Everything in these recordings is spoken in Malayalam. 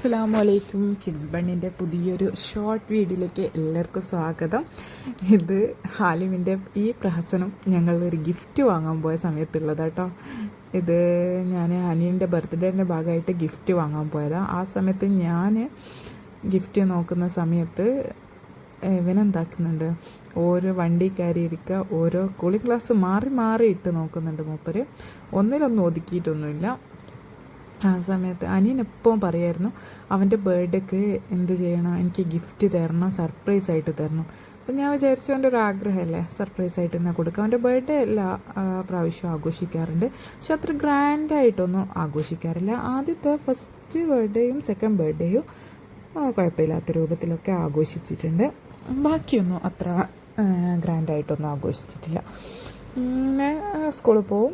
അസ്സലാമു അലൈക്കും. കിഡ്സ് ബണ്ണിൻ്റെ പുതിയൊരു ഷോർട്ട് വീഡിയോയിലേക്ക് എല്ലാവർക്കും സ്വാഗതം. ഇത് ഹാലിമിൻ്റെ ഈ പ്രഹസനം ഞങ്ങൾ ഒരു ഗിഫ്റ്റ് വാങ്ങാൻ പോയ സമയത്തുള്ളത് കേട്ടോ. ഇത് ഞാൻ അനിയൻ്റെ ബർത്ത്ഡേൻ്റെ ഭാഗമായിട്ട് ഗിഫ്റ്റ് വാങ്ങാൻ പോയതാണ്. ആ സമയത്ത് ഞാൻ ഗിഫ്റ്റ് നോക്കുന്ന സമയത്ത് ഇവനെന്താക്കുന്നുണ്ട്, ഓരോ വണ്ടി കയറി ഇരിക്കുക, ഓരോ കൂളിംഗ് ഗ്ലാസ് മാറി മാറി ഇട്ട് നോക്കുന്നുണ്ട് മൂപ്പര്. ഒന്നിലൊന്നും ഒതുക്കിയിട്ടൊന്നുമില്ല. ആ സമയത്ത് അനിയൻ എപ്പോഴും പറയായിരുന്നു അവൻ്റെ ബർത്ത്ഡേക്ക് എന്ത് ചെയ്യണം, എനിക്ക് ഗിഫ്റ്റ് തരണം, സർപ്രൈസായിട്ട് തരണം. അപ്പം ഞാൻ വിചാരിച്ചു അവൻ്റെ ഒരു ആഗ്രഹമല്ലേ, സർപ്രൈസായിട്ട് തന്നെ കൊടുക്കാം. അവൻ്റെ ബർത്ത്ഡേ എല്ലാ പ്രാവശ്യവും ആഘോഷിക്കാറുണ്ട്, പക്ഷെ അത്ര ഗ്രാൻഡായിട്ടൊന്നും ആഘോഷിക്കാറില്ല. ആദ്യത്തെ ഫസ്റ്റ് ബർത്ത്ഡേയും സെക്കൻഡ് ബർത്ത്ഡേയും കുഴപ്പമില്ലാത്ത രൂപത്തിലൊക്കെ ആഘോഷിച്ചിട്ടുണ്ട്. ബാക്കിയൊന്നും അത്ര ഗ്രാൻഡായിട്ടൊന്നും ആഘോഷിച്ചിട്ടില്ല. പിന്നെ സ്കൂളിൽ പോവും.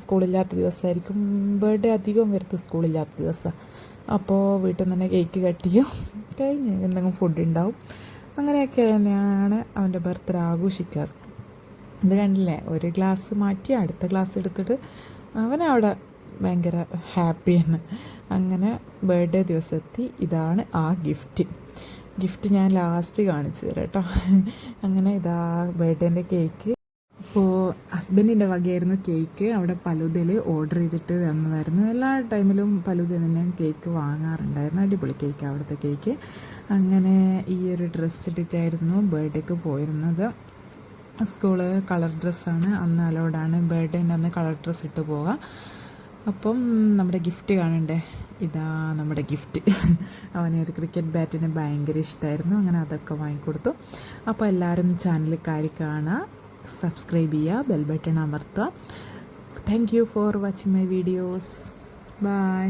സ്കൂളില്ലാത്ത ദിവസമായിരിക്കും ബർത്ത്ഡേ അധികം വരുന്നത്, സ്കൂളില്ലാത്ത ദിവസം. അപ്പോൾ വീട്ടിൽ നിന്ന് തന്നെ കേക്ക് കട്ട് ചെയ്യും, കഴിഞ്ഞ് എന്തെങ്കിലും ഫുഡ് ഉണ്ടാവും. അങ്ങനെയൊക്കെ തന്നെയാണ് അവൻ്റെ ബർത്ത്ഡേ ആഘോഷിക്കാറ്. ഇത് കണ്ടില്ലേ, ഒരു ഗ്ലാസ് മാറ്റി അടുത്ത ഗ്ലാസ് എടുത്തിട്ട് അവനവിടെ ഭയങ്കര ഹാപ്പിയാണ്. അങ്ങനെ ബർത്ത്ഡേ ദിവസമെത്തി. ഇതാണ് ആ ഗിഫ്റ്റ് ഞാൻ ലാസ്റ്റ് കാണിച്ചു തരാം കേട്ടോ. അങ്ങനെ ഇതാ ബർത്ത്ഡേൻ്റെ കേക്ക്. അപ്പോൾ ഹസ്ബൻഡിൻ്റെ വകയായിരുന്നു കേക്ക്. അവിടെ പലുതയിൽ ഓർഡർ ചെയ്തിട്ട് വന്നതായിരുന്നു. എല്ലാ ടൈമിലും പലുതയിൽ തന്നെ കേക്ക് വാങ്ങാറുണ്ടായിരുന്നു. അടിപൊളി കേക്ക് അവിടുത്തെ കേക്ക്. അങ്ങനെ ഈ ഒരു ഡ്രസ്സ് ഇട്ടിട്ടായിരുന്നു ബർത്ത്ഡേക്ക് പോയിരുന്നത്. സ്കൂള് കളർ ഡ്രസ്സാണ് അന്ന് അലോഡാണ്, ബർത്ത്ഡേൻ്റെ അന്ന് കളർ ഡ്രസ്സ് ഇട്ട് പോകാം. അപ്പം നമ്മുടെ ഗിഫ്റ്റ് കാണണ്ടേ, ഇതാ നമ്മുടെ ഗിഫ്റ്റ്. അവന് ഒരു ക്രിക്കറ്റ് ബാറ്റിന് ഭയങ്കര ഇഷ്ടമായിരുന്നു. അങ്ങനെ അതൊക്കെ വാങ്ങിക്കൊടുത്തു. അപ്പോൾ എല്ലാവരും ചാനൽ കയറി കാണുക, സബ്സ്ക്രൈബ് ചെയ്യുക, ബെൽ ബട്ടൺ അമർത്തുക. Thank you for watching my videos. By.